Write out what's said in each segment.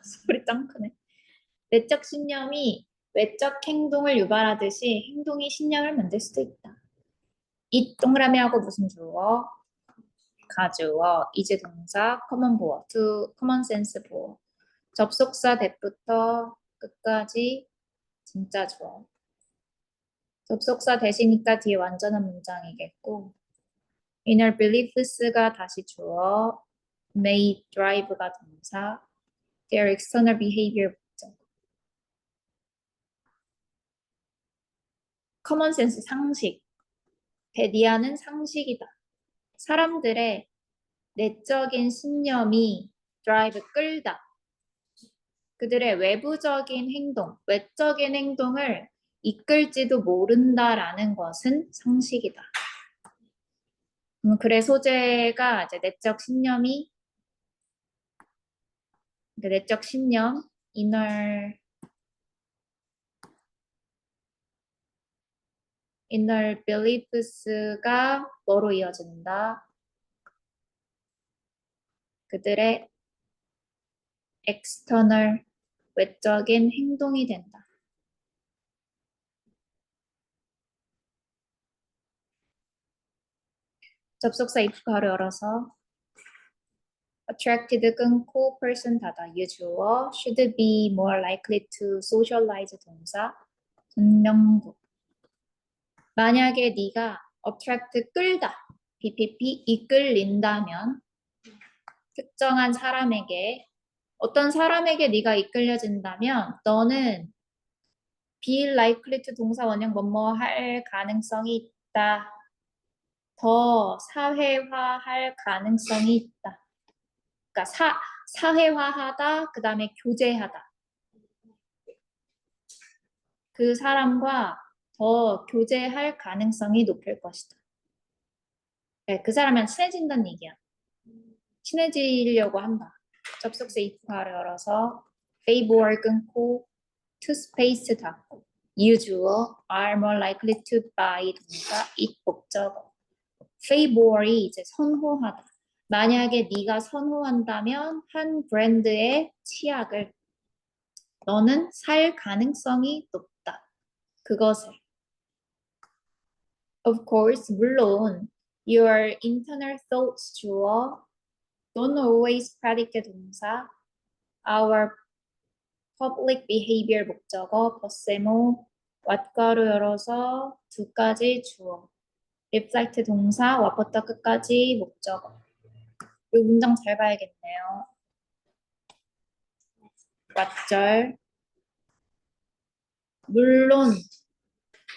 소리 짱 크네. 내적 신념이 외적 행동을 유발하듯이 행동이 신념을 만들 수도 있다. 이 동그라미하고 무슨 주어? 가주어, 이제 동사, 커먼 보어, to 커먼 센스 보어. 접속사 대부터 끝까지 진짜 주어. 접속사 대시니까 뒤에 완전한 문장이겠고, inner beliefs가 다시 주어, may drive가 동사, their external behavior 목적. common sense 상식, 데디아는 상식이다. 사람들의 내적인 신념이 drive 끌다. 그들의 외부적인 행동, 외적인 행동을 이끌지도 모른다라는 것은 상식이다. 그래 소재가 이제 내적 신념이 내적 신념, inner beliefs가 뭐로 이어진다? 그들의 external, 외적인 행동이 된다. 접속사 if 가로 열어서 attracted 끊고 person 닫아 유주어 should be more likely to socialize 동사 전명구 만약에 네가 attract 끌다 BPP 이끌린다면 특정한 사람에게 어떤 사람에게 네가 이끌려진다면 너는 be likely to 동사 원형 뭐뭐 할 가능성이 있다. 더 사회화할 가능성이 있다. 그러니까 사회화하다, 그 다음에 교제하다. 그 사람과 더 교제할 가능성이 높을 것이다. 네, 그 사람이랑 친해진다는 얘기야. 친해지려고 한다. 접속사 if가를 열어서 favor 끊고 to space 닫고 유주어 are more likely to buy 동사 it 목적어 favor이 이제 선호하다. 만약에 네가 선호한다면 한 브랜드의 치약을 너는 살 가능성이 높다. 그것을. Of course, 물론 your internal thoughts 주어 don't always predicate 동사 our public behavior 목적어 버세모 왓가로 열어서 두 가지 주어 reflect 동사 와부터 끝까지 목적어 이 문장 잘 봐야겠네요. 왓절 물론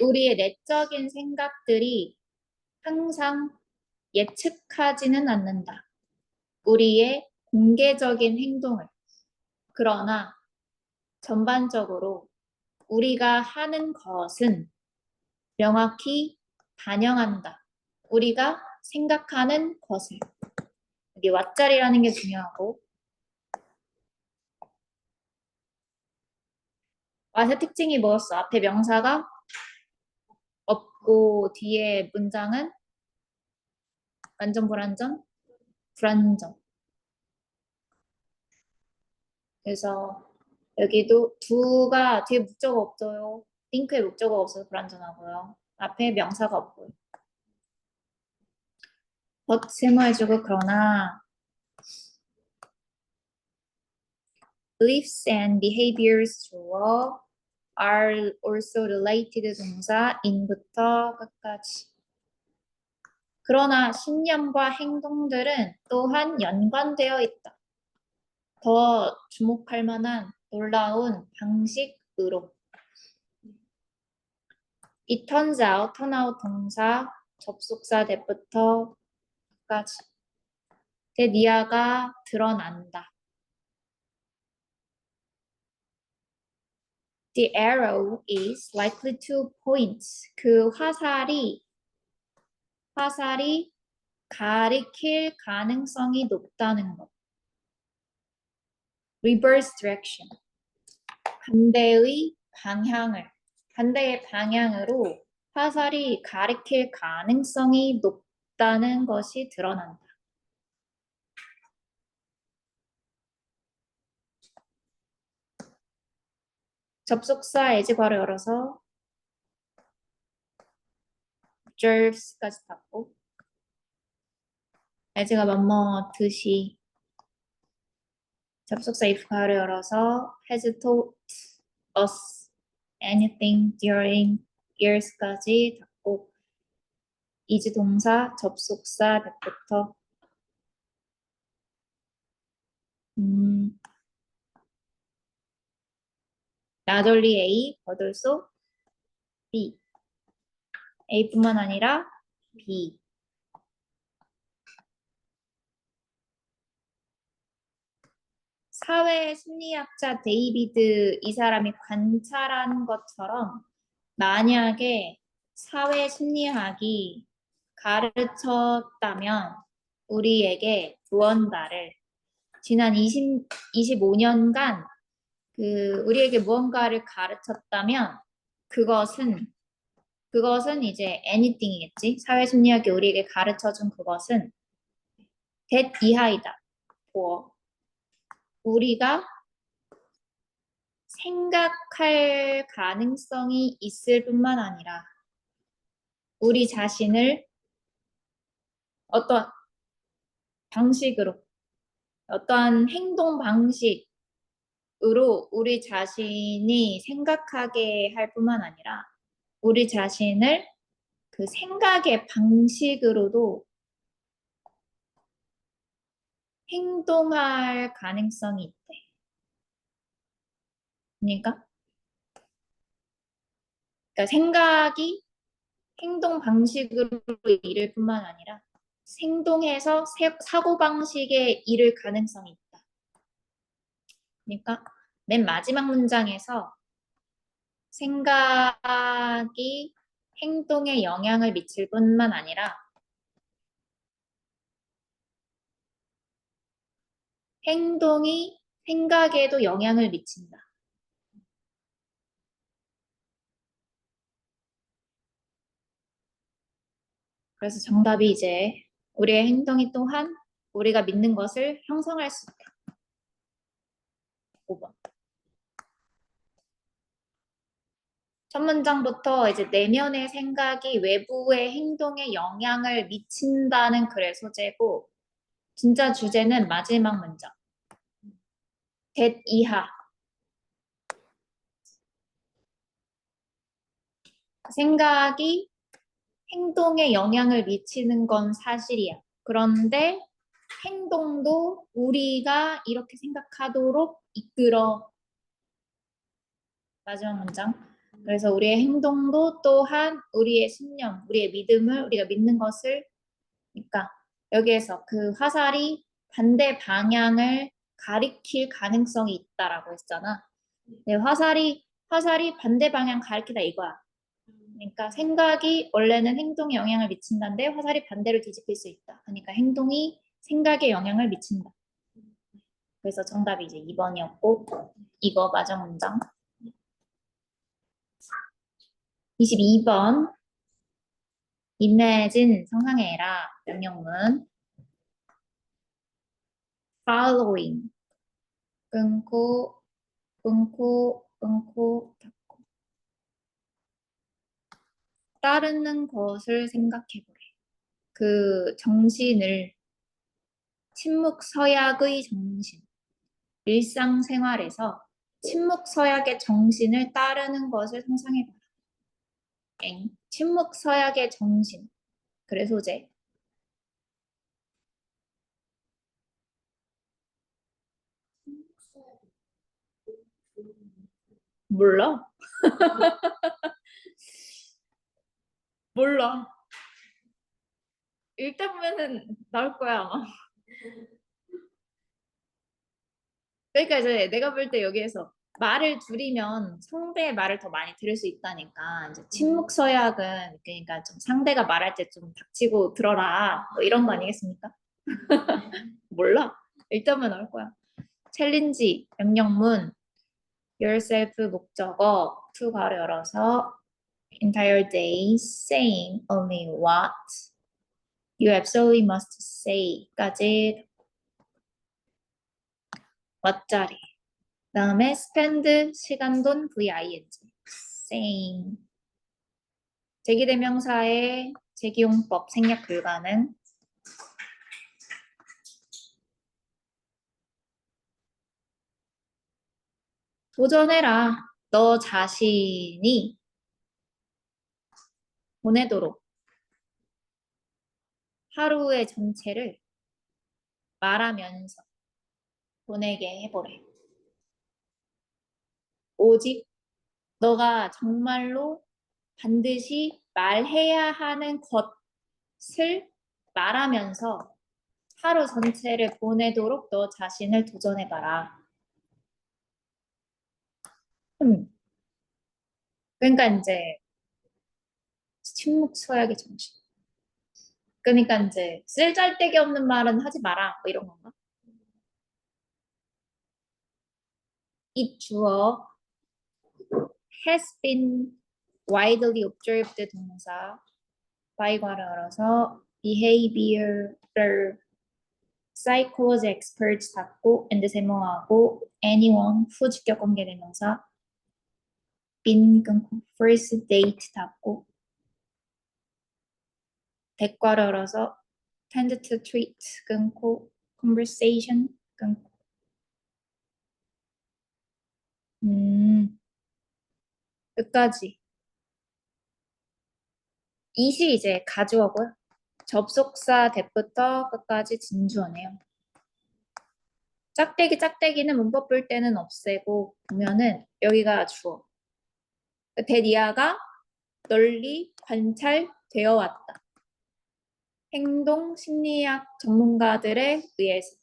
우리의 내적인 생각들이 항상 예측하지는 않는다. 우리의 공개적인 행동을. 그러나 전반적으로 우리가 하는 것은 명확히 반영한다. 우리가 생각하는 것을. 여기 왓자리라는 게 중요하고 왓의 특징이 뭐였어? 앞에 명사가 없고 뒤에 문장은 완전 불완전? 불완전. 그래서 여기도 두가 뒤에 목적어 없어요. 링크에 목적어가 없어서 불완전하고요. 앞에 명사가 없고요. but 세모해주고 그러나 beliefs and behaviors 주어 are also related 동사 in부터 끝까지. 그러나 신념과 행동들은 또한 연관되어 있다. 더 주목할 만한 놀라운 방식으로. It turns out, turn out 동사, 접속사 that부터 까지. 데니아가 드러난다. The arrow is likely to point. 그 화살이 가리킬 가능성이 높다는 것. Reverse direction. 반대의 방향으로 화살이 가리킬 가능성이 높다는 것이 드러난다. 접속사 as 괄호 열어서 observes까지 닫고 as가 뭐뭐 듯이 접속사 if 괄호 열어서 has taught us anything during years까지 닫고 is 동사 접속사 that부터 not only A but also B A뿐만 아니라 B 사회 심리학자 데이비드 이 사람이 관찰한 것처럼 만약에 사회 심리학이 가르쳤다면 우리에게 무언가를 지난 25년간 우리에게 무언가를 가르쳤다면 그것은 이제 anything이겠지. 사회 심리학이 우리에게 가르쳐준 그것은 that 이하이다. 우리가 생각할 가능성이 있을 뿐만 아니라 우리 자신을 어떤 방식으로 어떠한 행동 방식으로 우리 자신이 생각하게 할 뿐만 아니라 우리 자신을 그 생각의 방식으로도 행동할 가능성이 있대. 그러니까 생각이 행동 방식으로 이를 뿐만 아니라 행동해서 사고방식에 이를 가능성이 있다. 그러니까 맨 마지막 문장에서 생각이 행동에 영향을 미칠 뿐만 아니라 행동이 생각에도 영향을 미친다. 그래서 정답이 이제 우리의 행동이 또한 우리가 믿는 것을 형성할 수 있다. 5번. 첫 문장부터 이제 내면의 생각이 외부의 행동에 영향을 미친다는 글의 소재고 진짜 주제는 마지막 문장. that 이하. 생각이 행동에 영향을 미치는 건 사실이야. 그런데 행동도 우리가 이렇게 생각하도록 이끌어. 마지막 문장. 그래서 우리의 행동도 또한 우리의 신념, 우리의 믿음을 우리가 믿는 것을 그러니까 여기에서 그 화살이 반대 방향을 가리킬 가능성이 있다라고 했잖아. 네, 화살이 반대 방향 가리키다 이거야. 그러니까 생각이 원래는 행동에 영향을 미친다는데 화살이 반대로 뒤집힐 수 있다. 그러니까 행동이 생각에 영향을 미친다. 그래서 정답이 이제 2번이었고 이거 마지막 문장. 22번 임내진 상상해라 명령문 following 끊고 닫고 따르는 것을 생각해보래. 그 정신을 침묵 서약의 정신 일상생활에서 침묵 서약의 정신을 따르는 것을 상상해봐라. 침묵 서약의 정신 그래 소재 몰라? 몰라. 읽다 보면은 나올 거야 아마. 그러니까 이제 내가 볼 때 여기에서 말을 줄이면 상대의 말을 더 많이 들을 수 있다니까. 이제 침묵 서약은 그러니까 좀 상대가 말할 때 좀 닥치고 들어라 뭐 이런 거 아니겠습니까? 몰라. 읽다 보면 나올 거야. 챌린지 명령문 yourself 목적어 to 가로 열어서 entire day saying only what you absolutely must say까지 왓자리 다음에 spend 시간 돈 VING same 제기대명사의 제기용법 생략 불가능 도전해라 너 자신이 보내도록 하루의 전체를 말하면서 보내게 해보래. 오직 너가 정말로 반드시 말해야 하는 것을 말하면서 하루 전체를 보내도록 너 자신을 도전해봐라. 그러니까 이제 침묵 서약의 정신. 그러니까 이제 쓸잘데기 없는 말은 하지 마라. 뭐 이런 건가? 이 주어 has been widely observed 동사 by과를 알아서 behavioral psychology experts 닫고 and 세모하고 anyone 후 주격 관계대명사 been 끊고 first date 닫고 대과를 알아서 tend to treat 끊고 conversation 끊고 끝까지 이시 이제 가주어고요. 접속사 대부터 끝까지 진주어네요. 짝대기는 문법 볼 때는 없애고 보면은 여기가 주어. 대니아가 널리 관찰되어 왔다. 행동 심리학 전문가들에 의해서.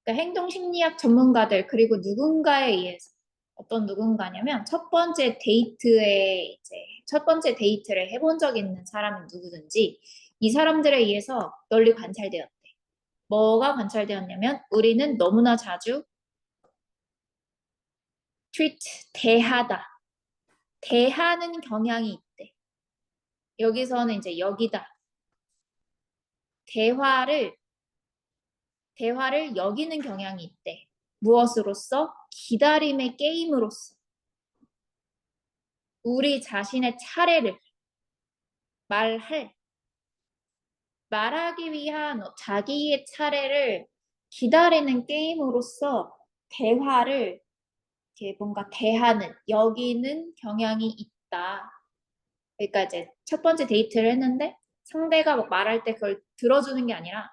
그러니까 행동 심리학 전문가들 그리고 누군가에 의해서 어떤 누군가냐면 첫 번째 데이트를 해본 적 있는 사람은 누구든지 이 사람들에 의해서 널리 관찰되었대. 뭐가 관찰되었냐면 우리는 너무나 자주 treat 대하다. 대하는 경향이 있대. 여기서는 이제 여기다. 대화를 여기는 경향이 있대. 무엇으로써? 기다림의 게임으로써. 우리 자신의 차례를 말하기 위한 자기의 차례를 기다리는 게임으로써 대화를 이렇게 뭔가 대하는, 여기는 경향이 있다. 그러니까 이제 첫 번째 데이트를 했는데 상대가 막 말할 때 그걸 들어주는 게 아니라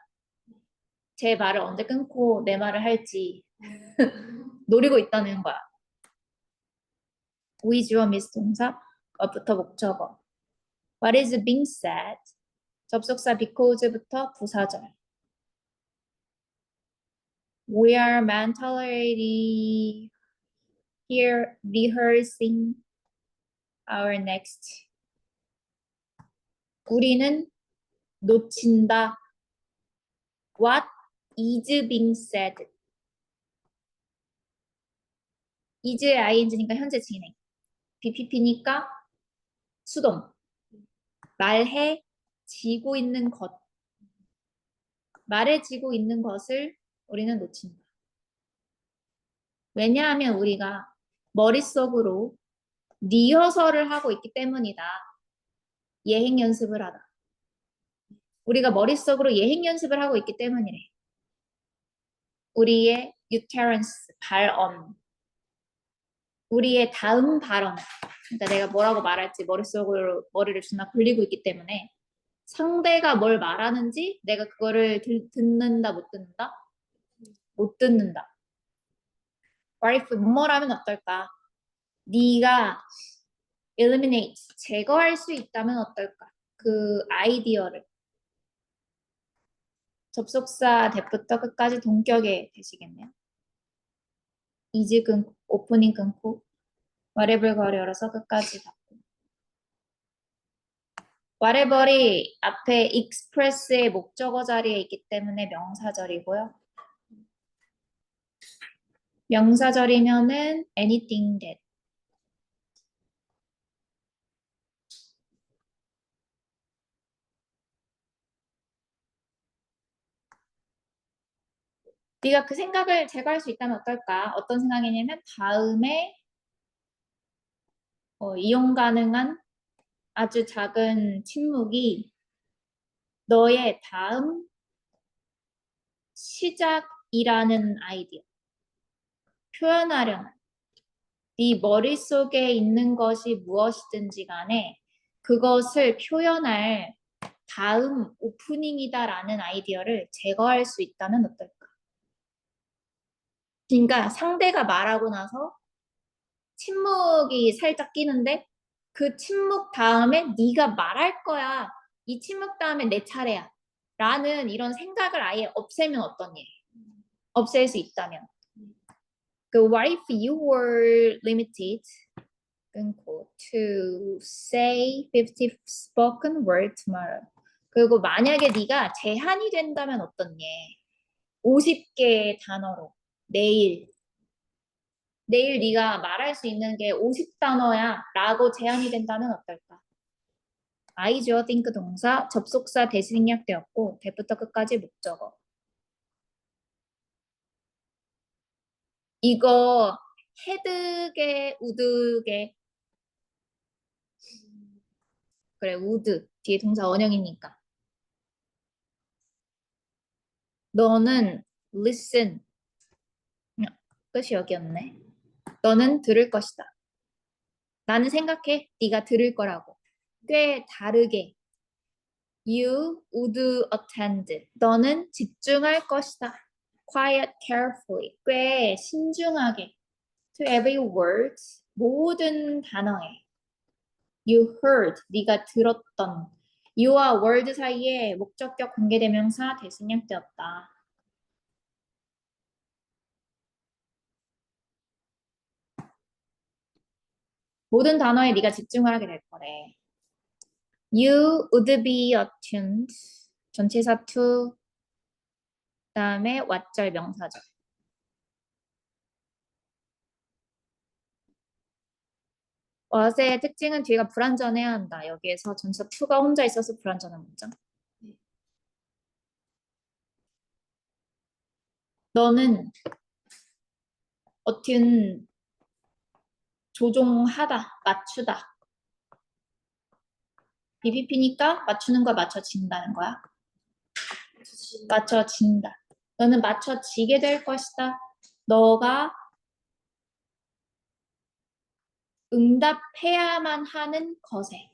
제 말을 언제 끊고 내 말을 할지 노리고 있다는 거야. 보이주어 미스동사, what부터 목적어. What is being said? 접속사 because부터 부사절. We are mentally here rehearsing our next. 우리는 놓친다. What is being said? is의 ing니까 현재 진행. BPP니까 수동. 말해지고 있는 것. 말해지고 있는 것을 우리는 놓친다. 왜냐하면 우리가 머릿속으로 리허설을 하고 있기 때문이다. 예행 연습을 하다. 우리가 머릿속으로 예행 연습을 하고 있기 때문이래. 우리의 utterance, 발언. 우리의 다음 발언. 그러니까 내가 뭐라고 말할지 머릿속으로 머리를 존나 굴리고 있기 때문에 상대가 뭘 말하는지 내가 그거를 듣는다, 못 듣는다? 못 듣는다. What if 뭐라면 어떨까? 네가 eliminate, 제거할 수 있다면 어떨까? 그 아이디어를. 접속사 대부터 끝까지 동격에 되시겠네요. 이즈 끊고, 오프닝 끊고, whatever 거리 열어서 끝까지 닫고. whatever이 앞에 express의 목적어 자리에 있기 때문에 명사절이고요. 명사절이면은 anything that. 네가 그 생각을 제거할 수 있다면 어떨까? 어떤 생각이냐면 다음에 이용 가능한 아주 작은 침묵이 너의 다음 시작이라는 아이디어. 표현하려는 네 머릿속에 있는 것이 무엇이든지 간에 그것을 표현할 다음 오프닝이다라는 아이디어를 제거할 수 있다면 어떨까? 그러니까 상대가 말하고 나서 침묵이 살짝 끼는데 그 침묵 다음에 네가 말할 거야. 이 침묵 다음에 내 차례야. 라는 이런 생각을 아예 없애면 어떠니? 없앨 수 있다면. 그 what if you were limited 끊고 to say 50 spoken word tomorrow. 그리고 만약에 네가 제한이 된다면 어떻니? 50개의 단어로 내일 네가 말할 수 있는 게 50단어야 라고 제한이 된다면 어떨까? I 주어 think 동사 접속사 대신 생략되었고 대부터 끝까지 목적어. 이거 헤드게 우드게 그래 우드 뒤에 동사 원형이니까 너는 listen 끝이 여기였네. 너는 들을 것이다. 나는 생각해 네가 들을 거라고. 꽤 다르게 You would attend. 너는 집중할 것이다. Quiet carefully. 꽤 신중하게. To every word. 모든 단어에. You heard. 네가 들었던. You와 word 사이에 목적격 관계대명사 대신형되었다. 모든 단어에 네가 집중을 하게 될 거래. You would be attuned. 전치사 to. 그다음에 왓절 명사절. what의 특징은 뒤가 불완전해야 한다. 여기에서 전치사 to가 혼자 있어서 불완전한 문장. 너는 어튼 조종하다, 맞추다. BPP니까 맞추는 걸 맞춰진다는 거야. 맞춰진다. 너는 맞춰지게 될 것이다. 너가 응답해야만 하는 것에.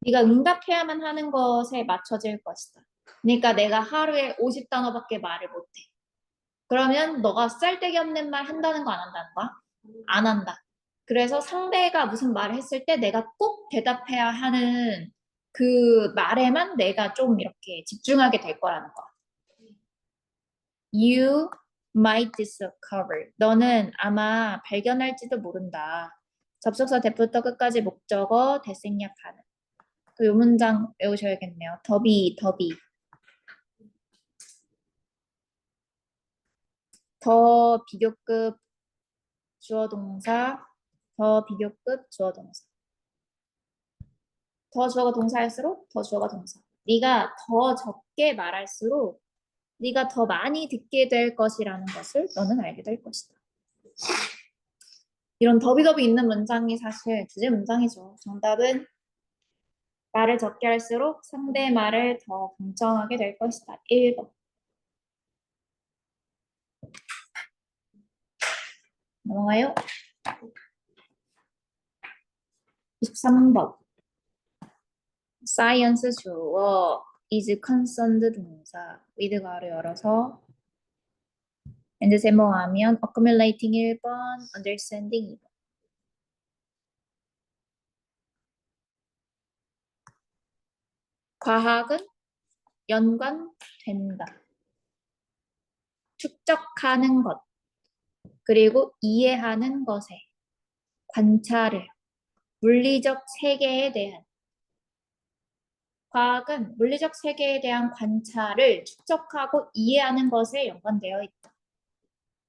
네가 응답해야만 하는 것에 맞춰질 것이다. 그러니까 내가 하루에 50단어밖에 말을 못해. 그러면 너가 쌀데기 없는 말 한다는 거 안 한다는 거야? 안 한다. 그래서 상대가 무슨 말을 했을 때 내가 꼭 대답해야 하는 그 말에만 내가 좀 이렇게 집중하게 될 거라는 거야. You might discover. 너는 아마 발견할지도 모른다. 접속사 대부터 끝까지 목적어 대생략하는. 이 문장 외우셔야겠네요. 더비. 더 비교급 주어 동사, 더 비교급 주어 동사. 더 주어가 동사일수록 더 주어가 동사. 네가 더 적게 말할수록 네가 더 많이 듣게 될 것이라는 것을 너는 알게 될 것이다. 이런 더비더비 있는 문장이 사실 주제 문장이죠. 정답은 말을 적게 할수록 상대의 말을 더 공정하게 될 것이다. 1번. 넘어가요. 23번. science 주어 is concerned 동사 with 가로 열어서 and 세모하면 accumulating 1번, understanding 2번. 과학은 연관된다. 축적하는 것, 그리고 이해하는 것에 관찰을, 물리적 세계에 대한 과학은 물리적 세계에 대한 관찰을 축적하고 이해하는 것에 연관되어 있다.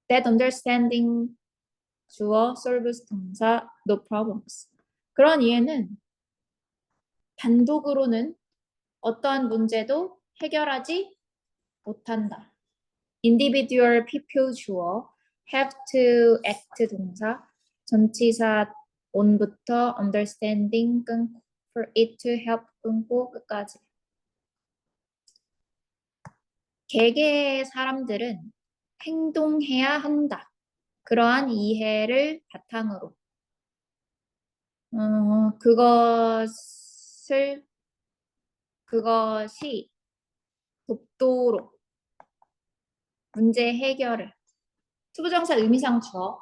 That understanding 주어 solves 동사 no problems. 그런 이해는 단독으로는 어떠한 문제도 해결하지 못한다. individual people 주어, have to act 동사, 전치사 on부터 understanding 끊고, for it to help 끊고 끝까지. 개개의 사람들은 행동해야 한다. 그러한 이해를 바탕으로 그것이 돕도록 문제 해결을 투부정사 의미상 주어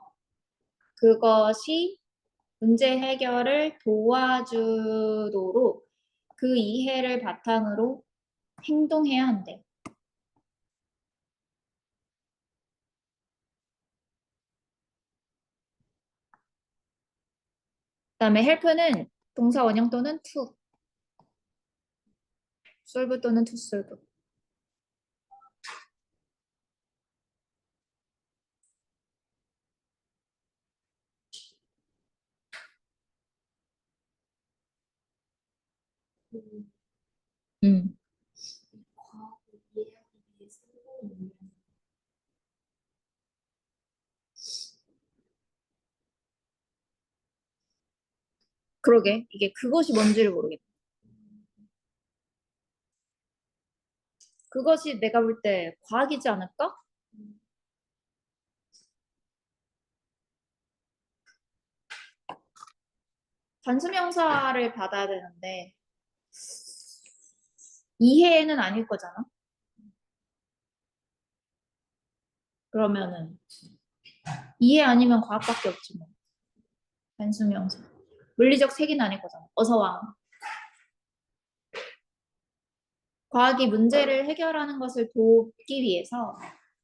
그것이 문제 해결을 도와주도록 그 이해를 바탕으로 행동해야 한대. 그다음에 help는 동사 원형 또는 to, solve 또는 to solve. 음. 그러게 이게 그것이 뭔지를 모르겠다. 그것이 내가 볼 때 과학이지 않을까? 단수명사를 받아야 되는데 이해는 아닐 거잖아. 그러면은 이해 아니면 과학밖에 없지 뭐. 단수명사. 물리적 색인 아닐 거잖아. 어서 와. 과학이 문제를 해결하는 것을 돕기 위해서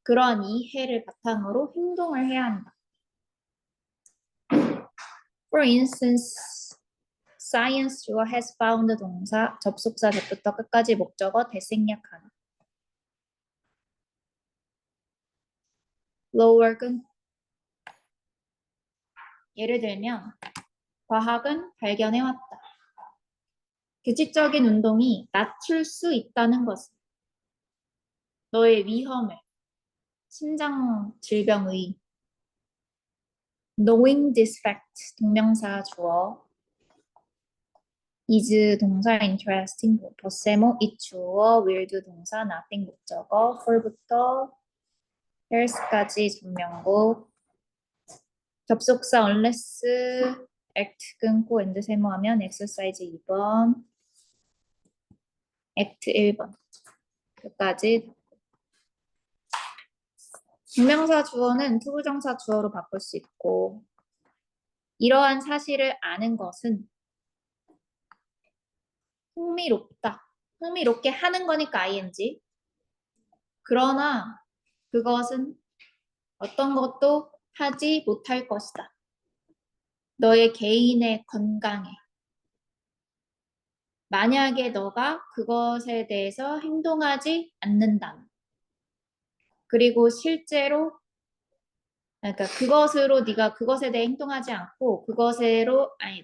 그러한 이해를 바탕으로 행동을 해야 한다. For instance, science 주어 has found 동사 접속사 대부터 끝까지 목적어 대생략하다. lower 끈 예를 들면 과학은 발견해왔다. 규칙적인 운동이 낮출 수 있다는 것은 너의 위험을 심장 질병의 knowing this fact 동명사 주어 is 동사 interesting 버세모 it 주어 will do 동사 nothing 목적어 for부터 here's까지 전명구 접속사 unless act 끊고 and 세모하면 exercise 2번 act 1번 끝까지 동명사 주어는 투부정사 주어로 바꿀 수 있고 이러한 사실을 아는 것은 흥미롭다. 흥미롭게 하는 거니까 ing. 그러나 그것은 어떤 것도 하지 못할 것이다. 너의 개인의 건강에. 만약에 너가 그것에 대해서 행동하지 않는다면. 그리고 실제로 그러니까 그것으로 네가 그것에 대해 행동하지 않고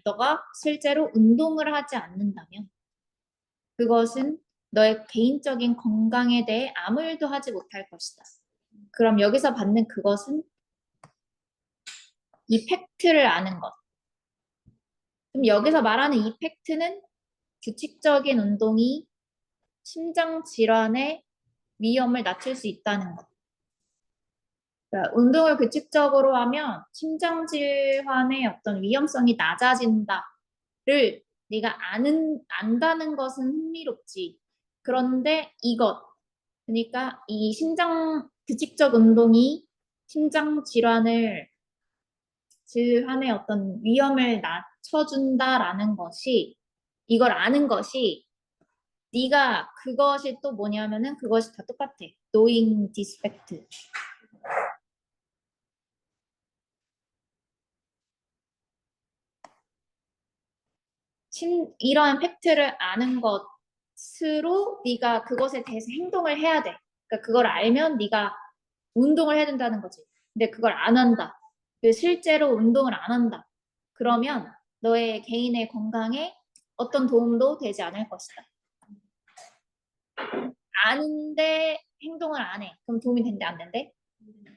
너가 실제로 운동을 하지 않는다면 그것은 너의 개인적인 건강에 대해 아무 일도 하지 못할 것이다. 그럼 여기서 받는 그것은 이 팩트를 아는 것. 그럼 여기서 말하는 이 팩트는 규칙적인 운동이 심장 질환의 위험을 낮출 수 있다는 것. 그러니까 운동을 규칙적으로 하면 심장 질환의 어떤 위험성이 낮아진다를 네가 안다는 것은 흥미롭지. 그런데 그러니까 이 규칙적 운동이 심장 질환의 어떤 위험을 낮춰준다라는 것이 이걸 아는 것이 네가 그것이 또 뭐냐면은 그것이 다 똑같아. knowing this fact. 이러한 팩트를 아는 것으로 네가 그것에 대해서 행동을 해야 돼. 그러니까 그걸 알면 네가 운동을 해야 된다는 거지. 근데 그걸 안 한다. 실제로 운동을 안 한다. 그러면 너의 개인의 건강에 어떤 도움도 되지 않을 것이다. 아는데 행동을 안 해. 그럼 도움이 된대, 안 된대?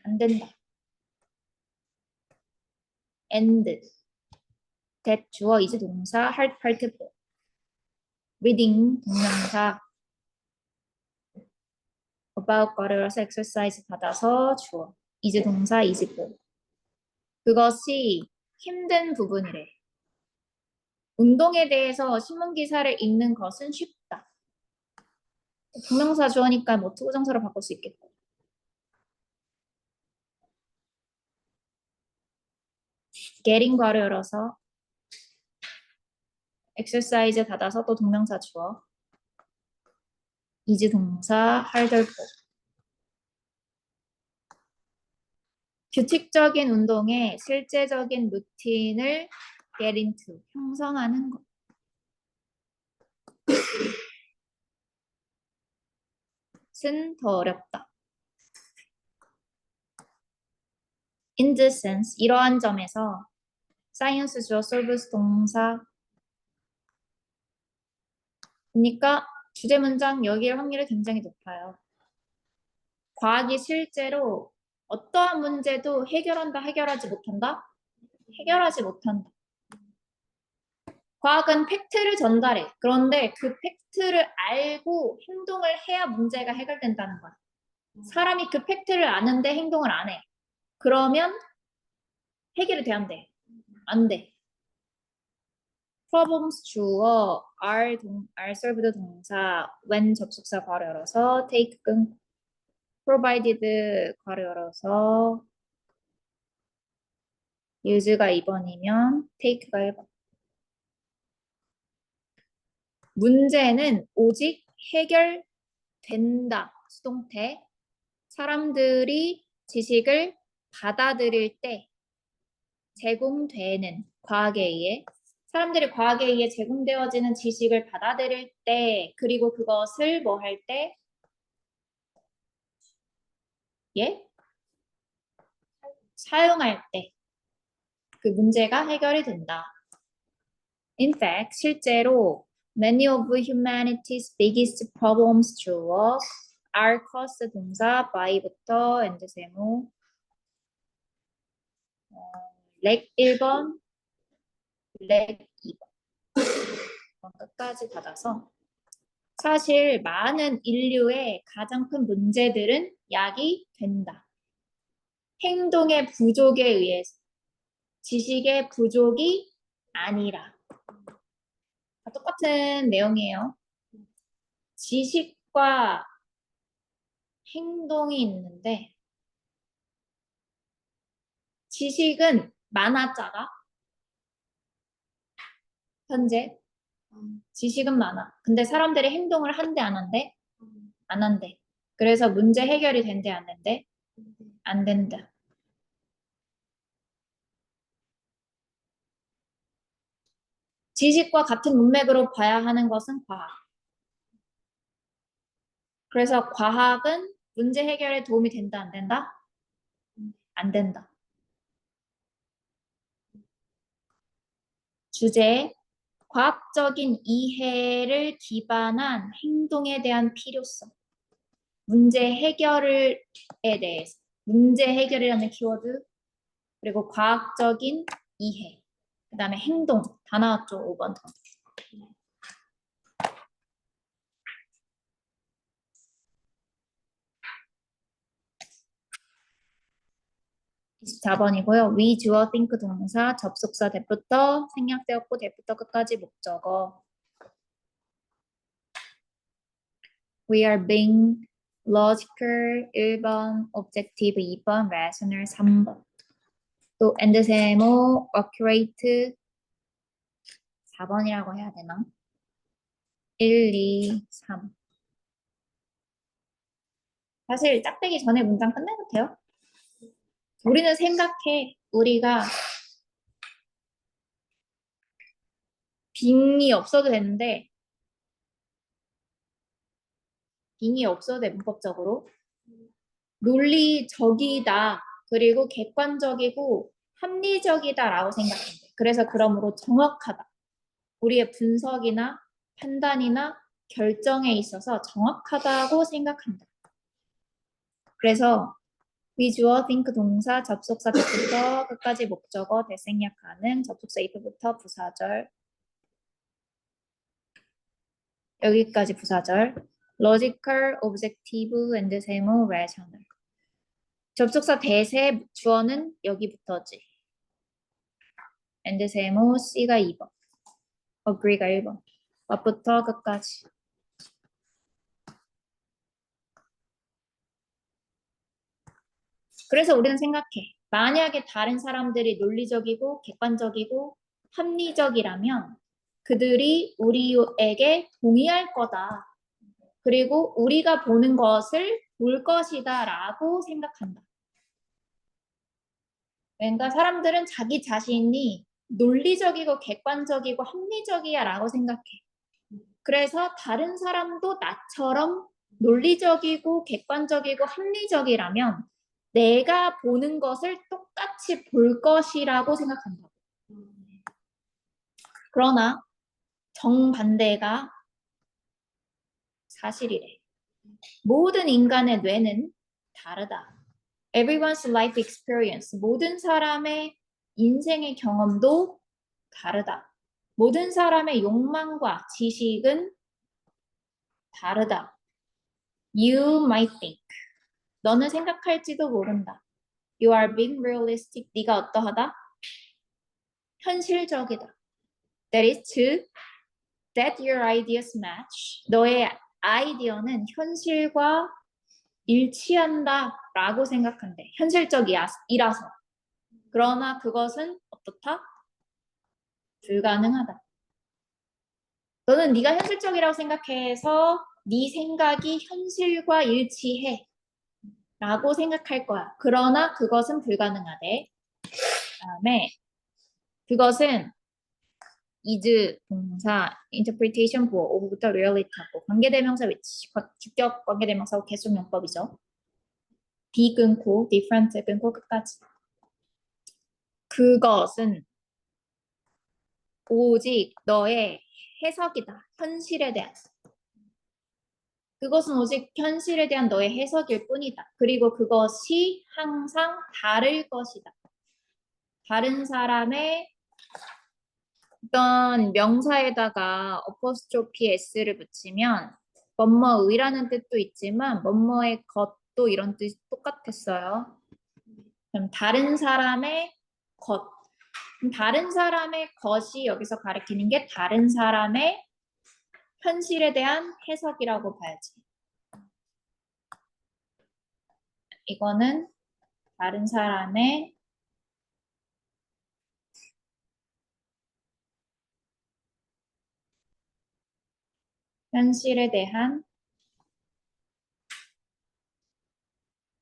안 된다. and that 주어 이제 동사 할 participles. reading 동명사 about 거려서 exercise 받아서 주어 이제 동사 이제 보 그것이 힘든 부분이래. 운동에 대해서 신문 기사를 읽는 것은 쉽다. 동명사 주어니까 뭐 투부정사로 바꿀 수 있겠고. getting 괄호 열어서 exercise 닫아서 또 동명사 주어 이제 동사 harder 보 규칙적인 운동에 실제적인 루틴을 get into, 형성하는 것. 은 더 어렵다. In this sense, 이러한 점에서 science 주어 solves 동사 그러니까 주제 문장 여기일 확률이 굉장히 높아요. 과학이 실제로 어떠한 문제도 해결한다, 해결하지 못한다? 해결하지 못한다. 과학은 팩트를 전달해. 그런데 그 팩트를 알고 행동을 해야 문제가 해결된다는 거야. 사람이 그 팩트를 아는데 행동을 안 해. 그러면 해결이 돼, 안 돼? 안 돼. problems 주어, are solved 동사, when 접속사 괄호 열어서, take 끈, provided 괄호 열어서, use가 2번이면 take가 1번. 문제는 오직 해결된다. 수동태. 사람들이 지식을 받아들일 때 제공되는 과학에 의해 사람들이 과학에 의해 제공되어지는 지식을 받아들일 때 그리고 그것을 뭐 할 때? 예? 사용할 때 그 문제가 해결이 된다. In fact, 실제로 many of humanity's biggest problems 주어 are caused 동사 by부터 and 세모 렉 1번, 렉 2번 끝까지 받아서 사실 많은 인류의 가장 큰 문제들은 약이 된다. 행동의 부족에 의해서 지식의 부족이 아니라 다 똑같은 내용이에요. 지식과 행동이 있는데 지식은 많아짜가 현재 지식은 많아. 근데 사람들이 행동을 한대 안 한대? 안 한대. 그래서 문제 해결이 된대 안 된대? 안 된다. 지식과 같은 문맥으로 봐야 하는 것은 과학. 그래서 과학은 문제 해결에 도움이 된다 안 된다? 안 된다. 주제 과학적인 이해를 기반한 행동에 대한 필요성. 문제 해결에 대해서. 문제 해결이라는 키워드. 그리고 과학적인 이해. 그 다음에 행동. 다 나왔죠. 5번 더. 24번이고요. we 주어 think 동사 접속사 that부터 생략되었고 that부터 끝까지 목적어. We are being logical 1번, objective 2번, rational 3번. 또 and 세모 accurate 4번이라고 해야 되나? 1, 2, 3. 사실 짝대기 전에 문장 끝내도 돼요. 우리는 생각해. 우리가 빙이 없어도 되는데 빙이 없어도 돼, 문법적으로. 논리적이다. 그리고 객관적이고 합리적이다라고 생각한대. 그래서 그러므로 정확하다. 우리의 분석이나 판단이나 결정에 있어서 정확하다고 생각한다. 그래서 위주어, think 동사, 접속사 대부터 끝까지 목적어, 대생략 가능, 접속사 if부터 부사절, 여기까지 부사절, logical, objective, and 세모, rational. 접속사 대세 주어는 여기부터지. and 세모, C가 2번, agree가 1번, what부터 끝까지. 그래서 우리는 생각해. 만약에 다른 사람들이 논리적이고 객관적이고 합리적이라면 그들이 우리에게 동의할 거다. 그리고 우리가 보는 것을 볼 것이다 라고 생각한다. 그러니까 사람들은 자기 자신이 논리적이고 객관적이고 합리적이야 라고 생각해. 그래서 다른 사람도 나처럼 논리적이고 객관적이고 합리적이라면 내가 보는 것을 똑같이 볼 것이라고 생각한다. 그러나 정반대가 사실이래. 모든 인간의 뇌는 다르다. Everyone's life experience. 모든 사람의 인생의 경험도 다르다. 모든 사람의 욕망과 지식은 다르다. You might think. 너는 생각할지도 모른다. You are being realistic. 네가 어떠하다? 현실적이다. That is true. That your ideas match. 너의 아이디어는 현실과 일치한다 라고 생각한대. 현실적이라서. 그러나 그것은 어떻다? 불가능하다. 너는 네가 현실적이라고 생각해서 네 생각이 현실과 일치해 라고 생각할 거야. 그러나 그것은 불가능하대. 그다음에 그것은 is 동사, interpretation 부어, of부터 reality하고 관계대명사 위치, 주격 관계대명사고 계속용법이죠. be 끊고 different 끊고 끝까지. 그것은 오직 너의 해석이다. 현실에 대한. 그것은 오직 현실에 대한 너의 해석일 뿐이다. 그리고 그것이 항상 다를 것이다. 다른 사람의 어떤 명사에다가 어퍼스트로피 s를 붙이면 뭐뭐의라는 뜻도 있지만 뭐뭐의 것도 이런 뜻이 똑같았어요. 그럼 다른 사람의 것. 다른 사람의 것이 여기서 가리키는 게 다른 사람의 현실에 대한 해석이라고 봐야지. 이거는 다른 사람의 현실에 대한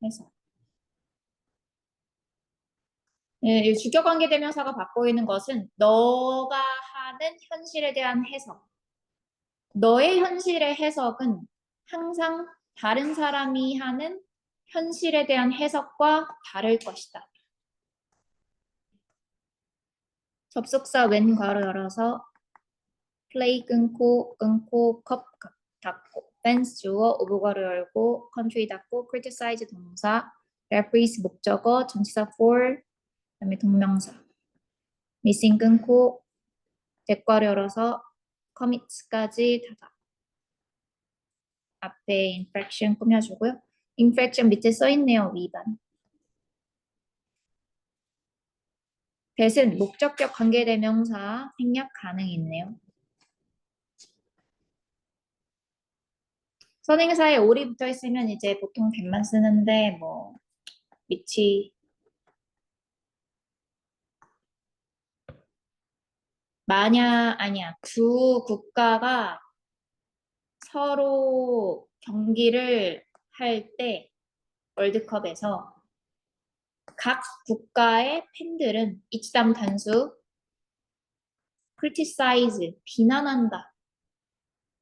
해석. 이 주격관계대명사가 받고 있는 것은 너가 하는 현실에 대한 해석. 너의 현실의 해석은 항상 다른 사람이 하는 현실에 대한 해석과 다를 것이다. 접속사 when 괄호 열어서 play 끊고 컵 닫고 fence 주어 오브 괄호 열고 country 닫고 criticize 동사 reference 목적어 전치사 for 그다음에 동명사 missing 끊고 대괄호 열어서 commit까지 닫아. 앞에 infraction 꾸며주고요. infraction 밑에 써있네요. 위반. that은 목적격 관계대명사 생략 가능이 있네요. 선행사에 올이 붙어 있으면 이제 보통 that만 쓰는데 뭐 위치 아니야. 두 국가가 서로 경기를 할 때 월드컵에서 각 국가의 팬들은 이치담 단수 criticize 비난한다.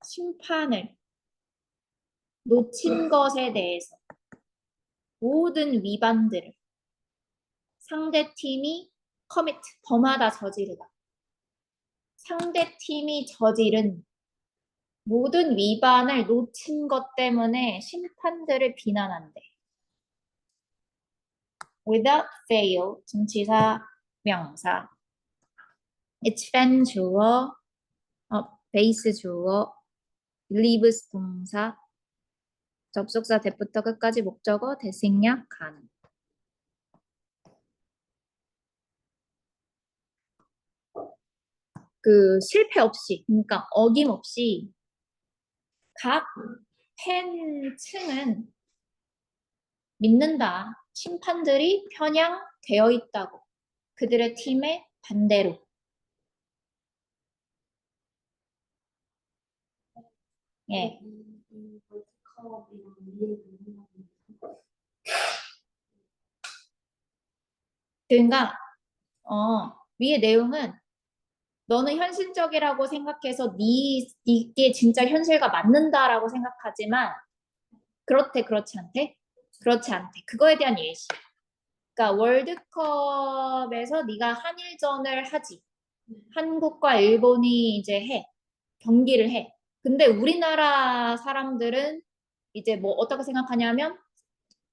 심판을 놓친 것에 대해서 모든 위반들을 상대팀이 commit 범하다 저지르다. 상대팀이 저지른 모든 위반을 놓친 것 때문에 심판들을 비난한대. Without fail, 전치사, 명사. It's been 주어, base 주어, leaves 동사, 접속사 대부터 끝까지 목적어, 대생략, 가능. 그 실패 없이, 그러니까 어김없이 각 팬층은 믿는다. 심판들이 편향되어 있다고. 그들의 팀의 반대로. 예. 그러니까 위의 내용은 너는 현실적이라고 생각해서 네게 진짜 현실과 맞는다라고 생각하지만 그렇지 않대? 그렇지 않대. 그거에 대한 예시. 그러니까 월드컵에서 네가 한일전을 하지. 한국과 일본이 이제 경기를 해. 근데 우리나라 사람들은 이제 뭐 어떻게 생각하냐면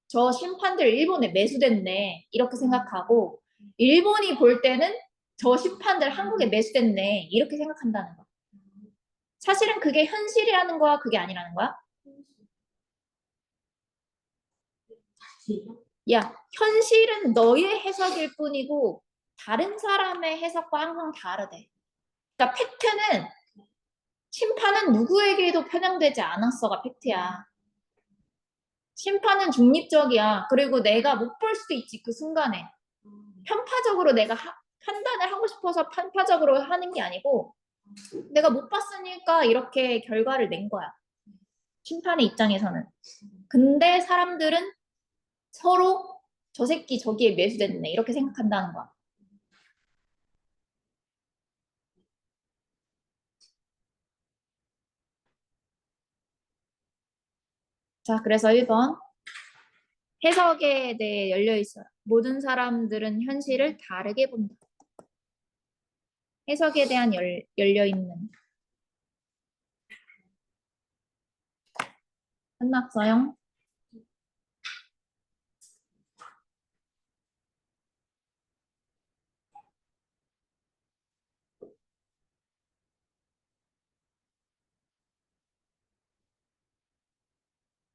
저 심판들 일본에 매수됐네. 이렇게 생각하고 일본이 볼 때는 저 심판들 한국에 매수됐네. 이렇게 생각한다는 거야. 사실은 그게 현실이라는 거야, 그게 아니라는 거야? 야, 현실은 너의 해석일 뿐이고 다른 사람의 해석과 항상 다르대. 그러니까 팩트는 심판은 누구에게도 편향되지 않았어가 팩트야. 심판은 중립적이야. 그리고 내가 못 볼 수도 있지, 그 순간에. 편파적으로 내가 판단을 하고 싶어서 편파적으로 하는 게 아니고 내가 못 봤으니까 이렇게 결과를 낸 거야. 심판의 입장에서는. 근데 사람들은 서로 저 새끼 저기에 매수됐네 이렇게 생각한다는 거야. 자, 그래서 1번 해석에 대해 열려있어요. 모든 사람들은 현실을 다르게 본다. 해석에 대한 열려있는. 끝났어요?